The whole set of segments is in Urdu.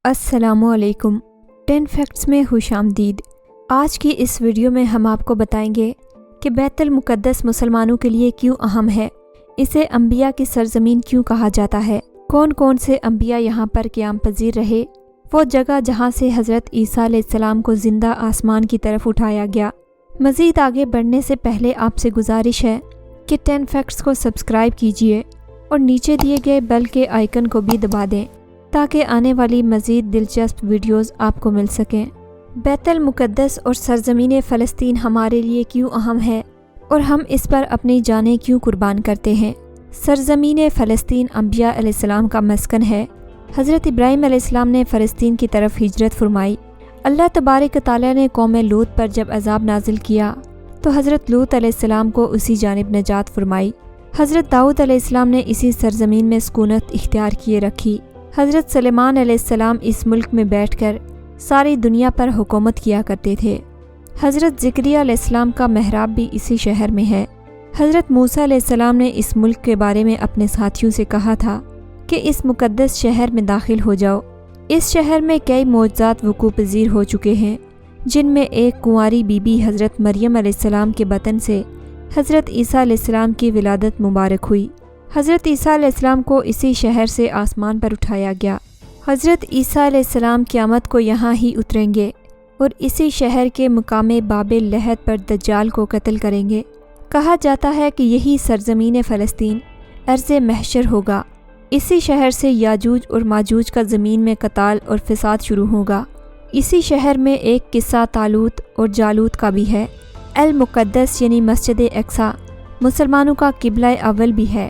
السلام علیکم 10 فیکٹس میں خوش آمدید۔ آج کی اس ویڈیو میں ہم آپ کو بتائیں گے کہ بیت المقدس مسلمانوں کے لیے کیوں اہم ہے، اسے انبیاء کی سرزمین کیوں کہا جاتا ہے، کون کون سے انبیاء یہاں پر قیام پذیر رہے، وہ جگہ جہاں سے حضرت عیسیٰ علیہ السلام کو زندہ آسمان کی طرف اٹھایا گیا۔ مزید آگے بڑھنے سے پہلے آپ سے گزارش ہے کہ 10 فیکٹس کو سبسکرائب کیجئے اور نیچے دیے گئے بیل کے آئیکن کو بھی دبا دیں تاکہ آنے والی مزید دلچسپ ویڈیوز آپ کو مل سکیں۔ بیت المقدس اور سرزمین فلسطین ہمارے لیے کیوں اہم ہے اور ہم اس پر اپنی جانیں کیوں قربان کرتے ہیں۔ سرزمین فلسطین انبیاء علیہ السلام کا مسکن ہے۔ حضرت ابراہیم علیہ السلام نے فلسطین کی طرف ہجرت فرمائی۔ اللہ تبارک و تعالیٰ نے قوم لوط پر جب عذاب نازل کیا تو حضرت لوط علیہ السلام کو اسی جانب نجات فرمائی۔ حضرت داؤد علیہ السلام نے اسی سرزمین میں سکونت اختیار کیے رکھی۔ حضرت سلیمان علیہ السلام اس ملک میں بیٹھ کر ساری دنیا پر حکومت کیا کرتے تھے۔ حضرت زکریا علیہ السلام کا محراب بھی اسی شہر میں ہے۔ حضرت موسیٰ علیہ السلام نے اس ملک کے بارے میں اپنے ساتھیوں سے کہا تھا کہ اس مقدس شہر میں داخل ہو جاؤ۔ اس شہر میں کئی معجزات وقوع پذیر ہو چکے ہیں، جن میں ایک کنواری بی بی حضرت مریم علیہ السلام کے بطن سے حضرت عیسیٰ علیہ السلام کی ولادت مبارک ہوئی۔ حضرت عیسیٰ علیہ السلام کو اسی شہر سے آسمان پر اٹھایا گیا۔ حضرت عیسیٰ علیہ السلام قیامت کو یہاں ہی اتریں گے اور اسی شہر کے مقام بابل لحد پر دجال کو قتل کریں گے۔ کہا جاتا ہے کہ یہی سرزمین فلسطین ارض محشر ہوگا۔ اسی شہر سے یاجوج اور ماجوج کا زمین میں قتال اور فساد شروع ہوگا۔ اسی شہر میں ایک قصہ طالوت اور جالوت کا بھی ہے۔ المقدس یعنی مسجد اقصی مسلمانوں کا قبلہ اول بھی ہے۔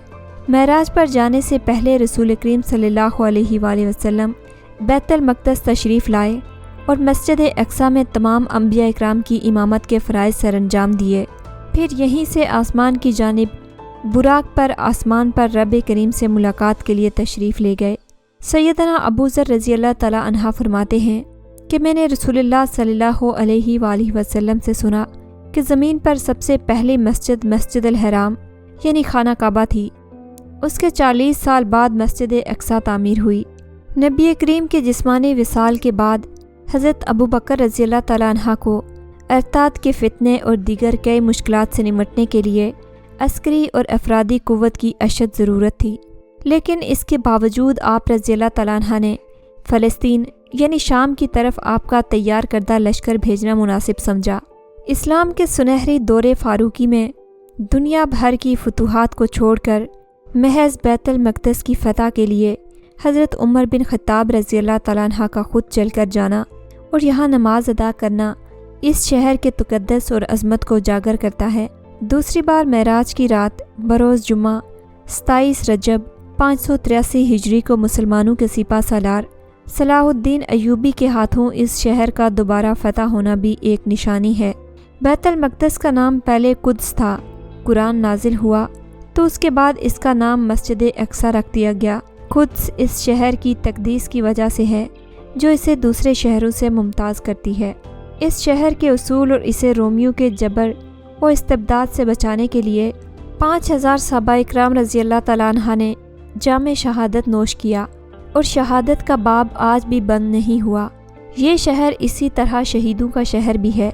معراج پر جانے سے پہلے رسول کریم صلی اللہ علیہ وآلہ وسلم بیت المقدس تشریف لائے اور مسجد اقصی میں تمام انبیاء اکرام کی امامت کے فرائض سر انجام دیے۔ پھر یہیں سے آسمان کی جانب براق پر آسمان پر رب کریم سے ملاقات کے لیے تشریف لے گئے۔ سیدنا ابو ذر رضی اللہ تعالیٰ عنہ فرماتے ہیں کہ میں نے رسول اللہ صلی اللہ علیہ وآلہ وسلم سے سنا کہ زمین پر سب سے پہلی مسجد مسجد الحرام یعنی خانہ کعبہ تھی۔ اس کے 40 سال بعد مسجد اقصی تعمیر ہوئی۔ نبی کریم کے جسمانی وصال کے بعد حضرت ابو بکر رضی اللہ تعالیٰ عنہ کو ارتاد کے فتنے اور دیگر کئی مشکلات سے نمٹنے کے لیے عسکری اور افرادی قوت کی اشد ضرورت تھی، لیکن اس کے باوجود آپ رضی اللہ تعالیٰ عنہ نے فلسطین یعنی شام کی طرف آپ کا تیار کردہ لشکر بھیجنا مناسب سمجھا۔ اسلام کے سنہری دور فاروقی میں دنیا بھر کی فتوحات کو چھوڑ کر محض بیت المقدس کی فتح کے لیے حضرت عمر بن خطاب رضی اللہ تعالیٰ عنہ کا خود چل کر جانا اور یہاں نماز ادا کرنا اس شہر کے تقدس اور عظمت کو اجاگر کرتا ہے۔ دوسری بار معراج کی رات بروز جمعہ 27 رجب 583 ہجری کو مسلمانوں کے سپہ سالار صلاح الدین ایوبی کے ہاتھوں اس شہر کا دوبارہ فتح ہونا بھی ایک نشانی ہے۔ بیت المقدس کا نام پہلے قدس تھا، قرآن نازل ہوا تو اس کے بعد اس کا نام مسجد اقصی رکھ دیا گیا۔ قدس اس شہر کی تقدیس کی وجہ سے ہے جو اسے دوسرے شہروں سے ممتاز کرتی ہے۔ اس شہر کے اصول اور اسے رومیوں کے جبر و استبداد سے بچانے کے لیے 5000 صحابہ اکرام رضی اللہ تعالیٰ عنہ نے جام شہادت نوش کیا اور شہادت کا باب آج بھی بند نہیں ہوا۔ یہ شہر اسی طرح شہیدوں کا شہر بھی ہے۔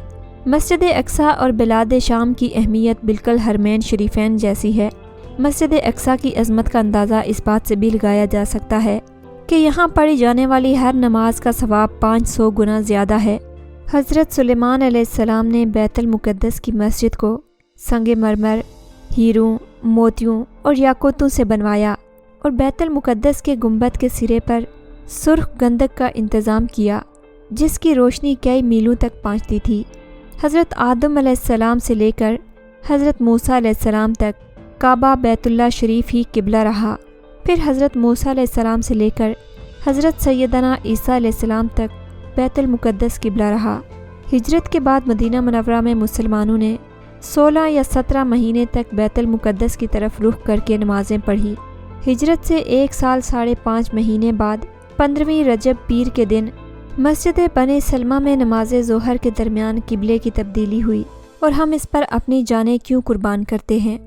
مسجد اقصی اور بلاد شام کی اہمیت بالکل حرمین شریفین جیسی ہے۔ مسجد اقصی کی عظمت کا اندازہ اس بات سے بھی لگایا جا سکتا ہے کہ یہاں پڑھی جانے والی ہر نماز کا ثواب 500 گنا زیادہ ہے۔ حضرت سلیمان علیہ السلام نے بیت المقدس کی مسجد کو سنگ مرمر، ہیروں، موتیوں اور یاقوتوں سے بنوایا اور بیت المقدس کے گنبد کے سرے پر سرخ گندک کا انتظام کیا جس کی روشنی کئی میلوں تک پہنچتی تھی۔ حضرت آدم علیہ السلام سے لے کر حضرت موسیٰ علیہ السلام تک کعبہ بیت اللہ شریف ہی قبلہ رہا۔ پھر حضرت موسیٰ علیہ السلام سے لے کر حضرت سیدنا عیسیٰ علیہ السلام تک بیت المقدس قبلہ رہا۔ ہجرت کے بعد مدینہ منورہ میں مسلمانوں نے 16 یا 17 مہینے تک بیت المقدس کی طرف رخ کر کے نمازیں پڑھی۔ ہجرت سے 1 سال 5.5 مہینے بعد 15ویں رجب پیر کے دن مسجد بنی سلمہ میں نماز ظہر کے درمیان قبلے کی تبدیلی ہوئی اور ہم اس پر اپنی جانیں کیوں قربان کرتے ہیں۔